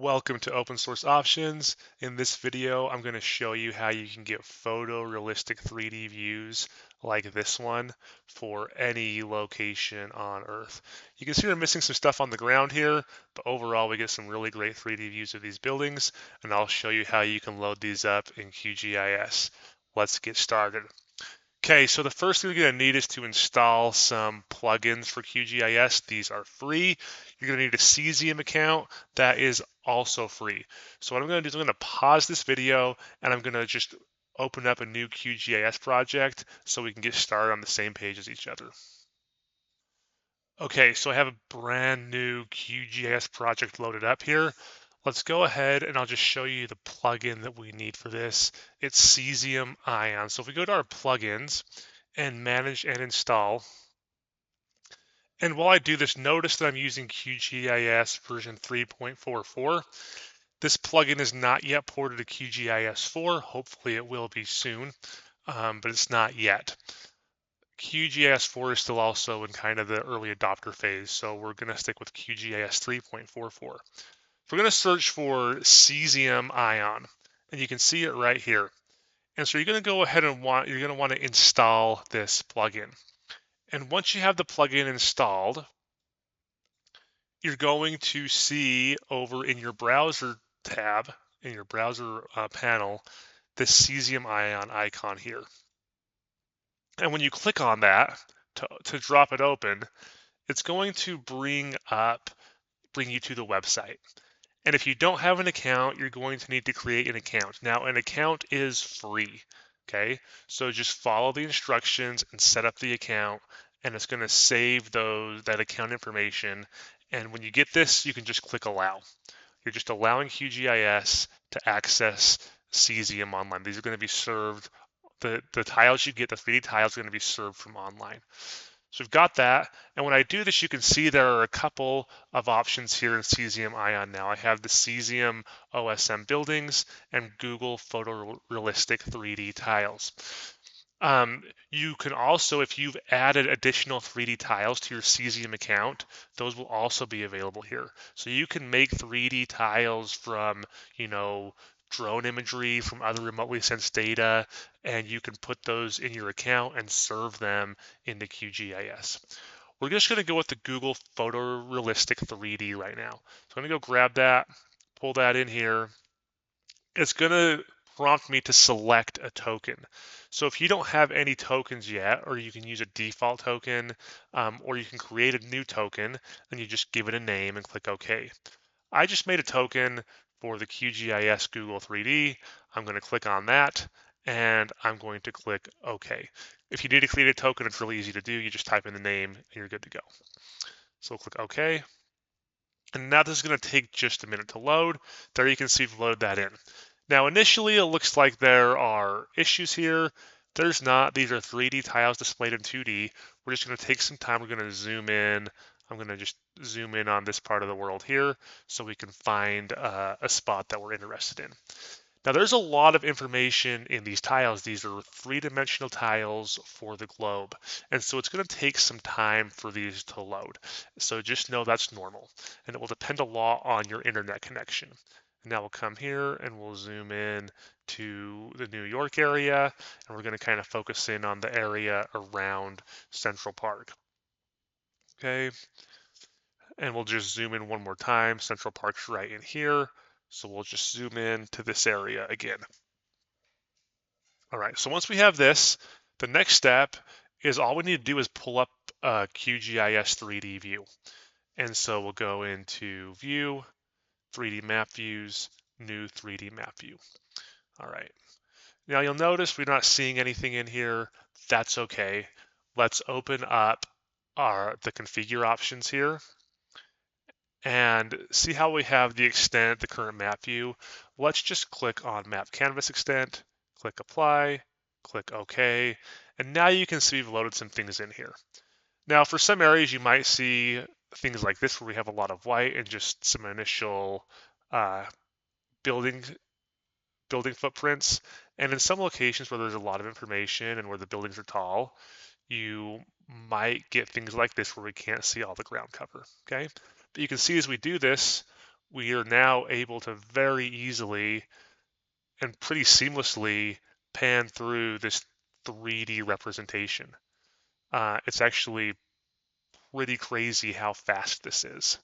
Welcome to Open Source Options. In this video, I'm going to show you how you can get photorealistic 3D views like this one for any location on Earth. You can see we're missing some stuff on the ground here, but overall we get some really great 3D views of these buildings, and I'll show you how you can load these up in QGIS. Let's get started. Okay, so the first thing you're going to need is to install some plugins for QGIS. These are free. You're going to need a Cesium account that is also free. So what I'm going to do is I'm going to pause this video and I'm going to just open up a new QGIS project so we can get started on the same page as each other. Okay, so I have a brand new QGIS project loaded up here. Let's go ahead and I'll just show you the plugin that we need for this. It's Cesium Ion. So if we go to our plugins and manage and install, and while I do this, notice that I'm using QGIS version 3.44. This plugin is not yet ported to QGIS 4. Hopefully it will be soon, but it's not yet. QGIS 4 is still also in kind of the early adopter phase, so we're going to stick with QGIS 3.44. We're going to search for Cesium Ion, and you can see it right here. And so you're going to go ahead and you're going to want to install this plugin. And once you have the plugin installed, you're going to see over in your browser tab, in your browser panel, the Cesium Ion icon here. And when you click on that to drop it open, it's going to bring you to the website. And if you don't have an account, you're going to need to create an account. Now, an account is free, okay? So just follow the instructions and set up the account, and it's going to save that account information. And when you get this, you can just click allow. You're just allowing QGIS to access Cesium online. These are going to be served, the tiles you get, the 3D tiles are going to be served from online. So we've got that. And when I do this, you can see there are a couple of options here in Cesium Ion now. I have the Cesium OSM buildings and Google photorealistic 3D tiles. You can also, if you've added additional 3D tiles to your Cesium account, those will also be available here. So you can make 3D tiles from, drone imagery, from other remotely sensed data, and you can put those in your account and serve them into QGIS. We're just going to go with the Google photorealistic 3D right now. So I'm going to go grab that, pull that in here. It's going to prompt me to select a token. So if you don't have any tokens yet, or you can use a default token, or you can create a new token, and you just give it a name and click OK. I just made a token for the QGIS Google 3D. I'm going to click on that, and I'm going to click OK. If you need to create a token, it's really easy to do. You just type in the name, and you're good to go. So we'll click OK. And now this is going to take just a minute to load. There you can see we've loaded that in. Now, initially, it looks like there are issues here. There's not. These are 3D tiles displayed in 2D. We're just going to take some time. We're going to zoom in. I'm going to just zoom in on this part of the world here so we can find a spot that we're interested in. Now, there's a lot of information in these tiles. These are three-dimensional tiles for the globe. And so it's going to take some time for these to load. So just know that's normal. And it will depend a lot on your internet connection. Now we'll come here and we'll zoom in to the New York area, and we're going to kind of focus in on the area around Central Park. Okay, and we'll just zoom in one more time. Central Park's right in here, so we'll just zoom in to this area again. All right, so once we have this, the next step is all we need to do is pull up a QGIS 3D view. And so we'll go into View, 3D Map Views, New 3D Map View. All right. Now you'll notice we're not seeing anything in here. That's okay. Let's open up the configure options here and see how we have the extent, the current map view. Let's just click on Map Canvas Extent, click Apply, click OK, and now you can see we've loaded some things in here. Now for some areas you might see things like this where we have a lot of white and just some initial building footprints. And in some locations where there's a lot of information and where the buildings are tall, you might get things like this where we can't see all the ground cover, okay? But you can see as we do this, we are now able to very easily and pretty seamlessly pan through this 3D representation. It's actually pretty crazy how fast this is.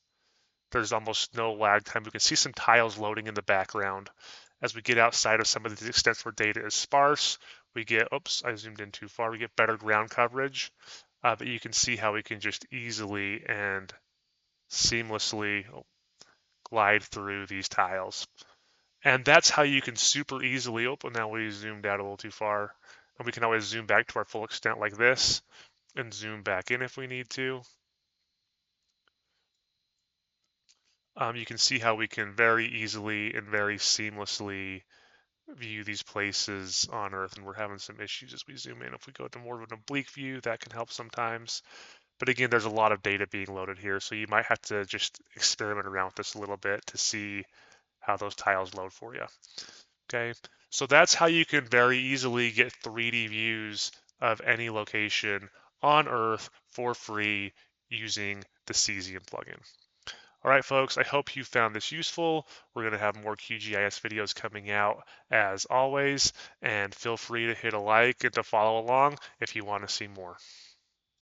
There's almost no lag time. We can see some tiles loading in the background. As we get outside of some of the extents where data is sparse, we get, oops, I zoomed in too far, we get better ground coverage. But you can see how we can just easily and seamlessly glide through these tiles. And that's how you can super easily, oh, now we zoomed out a little too far. And we can always zoom back to our full extent like this and zoom back in if we need to. You can see how we can very easily and very seamlessly view these places on Earth, and we're having some issues as we zoom in. If we go to more of an oblique view, that can help sometimes. But again, there's a lot of data being loaded here, so you might have to just experiment around with this a little bit to see how those tiles load for you. Okay, so that's how you can very easily get 3D views of any location on Earth for free using the Cesium plugin. All right, folks, I hope you found this useful. We're going to have more QGIS videos coming out as always, and feel free to hit a like and to follow along if you want to see more.